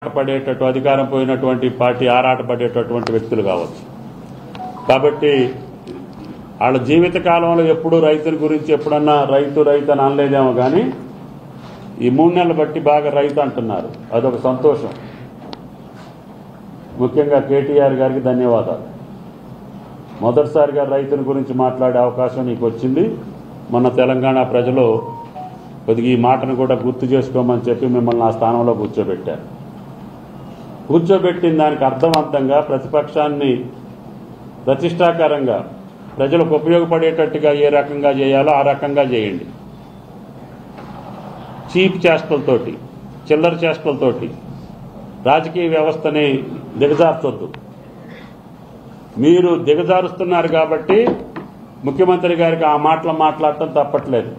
పడేటట్టు అధికారం పోయినటువంటి పార్టీ ఆరాటపడేటటువంటి వ్యక్తులు కావచ్చు. కాబట్టి వాళ్ళ జీవిత కాలంలో ఎప్పుడు రైతుల గురించి ఎప్పుడన్నా రైతు అని అనలేదేమో కానీ ఈ 3 నెలలు బట్టి బాగా రైతు అంటున్నారు. అదొక సంతోషం. ముఖ్యంగా కేటీఆర్ గారికి ధన్యవాదాలు. మొదటిసారిగా రైతుల గురించి మాట్లాడే అవకాశం నీకు వచ్చింది. మన తెలంగాణ ప్రజలు కొద్దిగా ఈ మాటను కూడా గుర్తు చేసుకోమని చెప్పి మిమ్మల్ని ఆ స్థానంలో కూర్చోబెట్టారు. కూర్చోబెట్టిన దానికి అర్థవంతంగా ప్రతిపక్షాన్ని ప్రతిష్టాకరంగా ప్రజలకు ఉపయోగపడేటట్టుగా ఏ రకంగా చేయాలో ఆ రకంగా చేయండి. చీప్ చేష్టలతోటి, చిల్లర చేష్టలతోటి రాజకీయ వ్యవస్థని దిగజార్చొద్దు. మీరు దిగజారుస్తున్నారు కాబట్టి ముఖ్యమంత్రి గారికి ఆ మాటలు మాట్లాడటం తప్పట్లేదు.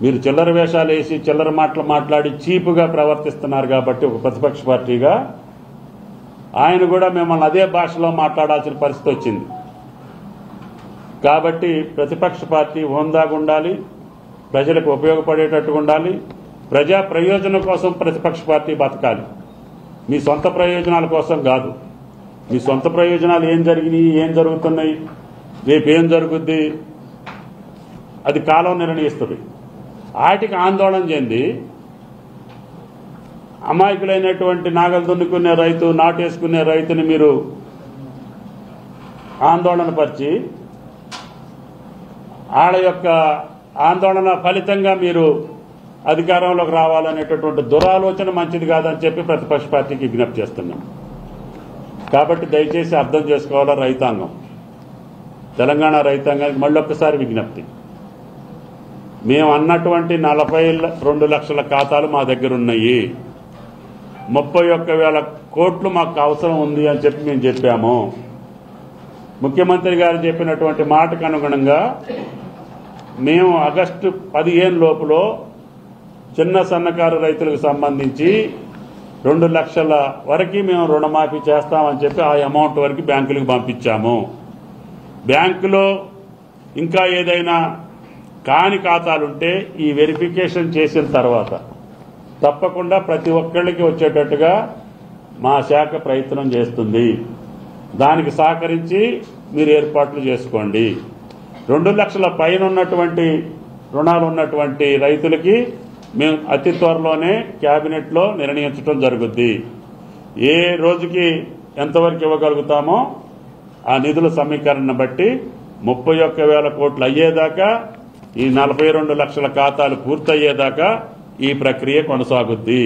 మీరు చిల్లర వేషాలు వేసి చిల్లర మాటలు మాట్లాడి చీపుగా ప్రవర్తిస్తున్నారు కాబట్టి ఒక ప్రతిపక్ష పార్టీగా ఆయన కూడా మిమ్మల్ని అదే భాషలో మాట్లాడాల్సిన పరిస్థితి వచ్చింది. కాబట్టి ప్రతిపక్ష పార్టీ హోందాగా ఉండాలి, ప్రజలకు ఉపయోగపడేటట్టుగా ఉండాలి, ప్రజా ప్రయోజనం కోసం ప్రతిపక్ష పార్టీ బతకాలి. మీ సొంత ప్రయోజనాల కోసం కాదు. మీ సొంత ప్రయోజనాలు ఏం జరిగినాయి, ఏం జరుగుతున్నాయి, రేపు ఏం జరుగుద్ది అది కాలం నిర్ణయిస్తుంది. వాటికి ఆందోళన చెంది అమాయకులైనటువంటి నాగలు దున్నుకునే రైతు, నాటేసుకునే రైతుని మీరు ఆందోళన పరిచి వాళ్ళ యొక్క ఆందోళన ఫలితంగా మీరు అధికారంలోకి రావాలనేటటువంటి దురాలోచన మంచిది కాదని చెప్పి ప్రతిపక్ష పార్టీకి విజ్ఞప్తి చేస్తున్నాం. కాబట్టి దయచేసి అర్థం చేసుకోవాలా రైతాంగం, తెలంగాణ రైతాంగానికి మళ్ళొక్కసారి విజ్ఞప్తి. మేము అన్నటువంటి 42 లక్షల ఖాతాలు మా దగ్గర ఉన్నాయి, 31,000 కోట్లు మాకు అవసరం ఉంది అని చెప్పి మేము చెప్పాము. ముఖ్యమంత్రి గారు చెప్పినటువంటి మాటకు అనుగుణంగా మేము ఆగస్టు 15 లోపులో చిన్న సన్నకారు రైతులకు సంబంధించి 2 లక్షల వరకు మేము రుణమాఫీ చేస్తామని చెప్పి ఆ అమౌంట్ వరకు బ్యాంకులకు పంపించాము. బ్యాంకులో ఇంకా ఏదైనా కాని ఖాతాలుంటే ఈ వెరిఫికేషన్ చేసిన తర్వాత తప్పకుండా ప్రతి ఒక్కళ్ళకి వచ్చేటట్టుగా మా శాఖ ప్రయత్నం చేస్తుంది. దానికి సహకరించి మీరు ఏర్పాట్లు చేసుకోండి. 2 లక్షల పైన ఉన్నటువంటి రుణాలు ఉన్నటువంటి రైతులకి మేము అతి త్వరలోనే కేబినెట్లో నిర్ణయించడం జరుగుద్ది. ఏ రోజుకి ఎంతవరకు ఇవ్వగలుగుతామో ఆ నిధుల సమీకరణ బట్టి 31,000 కోట్లు అయ్యేదాకా, ఈ 42 లక్షల ఖాతాలు పూర్తయ్యేదాకా ఈ ప్రక్రియ కొనసాగుద్ది.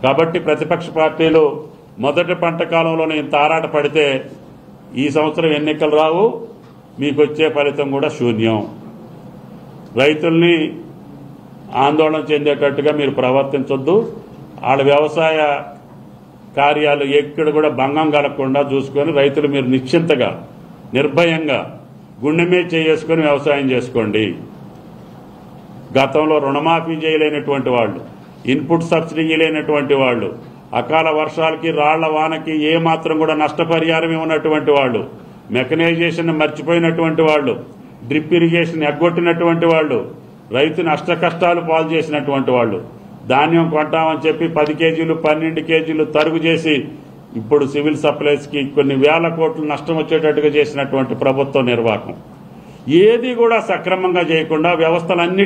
కాబట్టి ప్రతిపక్ష పార్టీలు మొదటి పంట కాలంలోనే ఇంత ఆరాట పడితే ఈ సంవత్సరం ఎన్నికలు రావు, మీకు వచ్చే ఫలితం కూడా శూన్యం. రైతుల్ని ఆందోళన చెందేటట్టుగా మీరు ప్రవర్తించొద్దు. వాళ్ళ వ్యవసాయ కార్యాలు ఎక్కడ కూడా భంగం కలగకుండా చూసుకొని రైతులు మీరు నిశ్చింతగా నిర్భయంగా గుండె మీద చేసుకొని వ్యవసాయం చేసుకోండి. గతంలో రుణమాఫీ చేయలేనటువంటి వాళ్ళు, ఇన్పుట్ సబ్సిడీ లేనటువంటి వాళ్ళు, అకాల వర్షాలకి రాళ్ల వానకి ఏమాత్రం కూడా నష్టపరిహారం ఇవ్వనటువంటి వాళ్ళు, మెకనైజేషన్ మర్చిపోయినటువంటి వాళ్ళు, డ్రిప్ ఇరిగేషన్ ఎగ్గొట్టినటువంటి వాళ్ళు, రైతు నష్ట కష్టాలు పాలు చేసినటువంటి వాళ్ళు, ధాన్యం కొంటామని చెప్పి 10 కేజీలు 12 కేజీలు తరుగు చేసి ఇప్పుడు సివిల్ సప్లైస్కి కొన్ని వేల కోట్లు నష్టం వచ్చేటట్టుగా చేసినటువంటి ప్రభుత్వ నిర్వాహకం ఏది కూడా సక్రమంగా చేయకుండా వ్యవస్థలన్నీ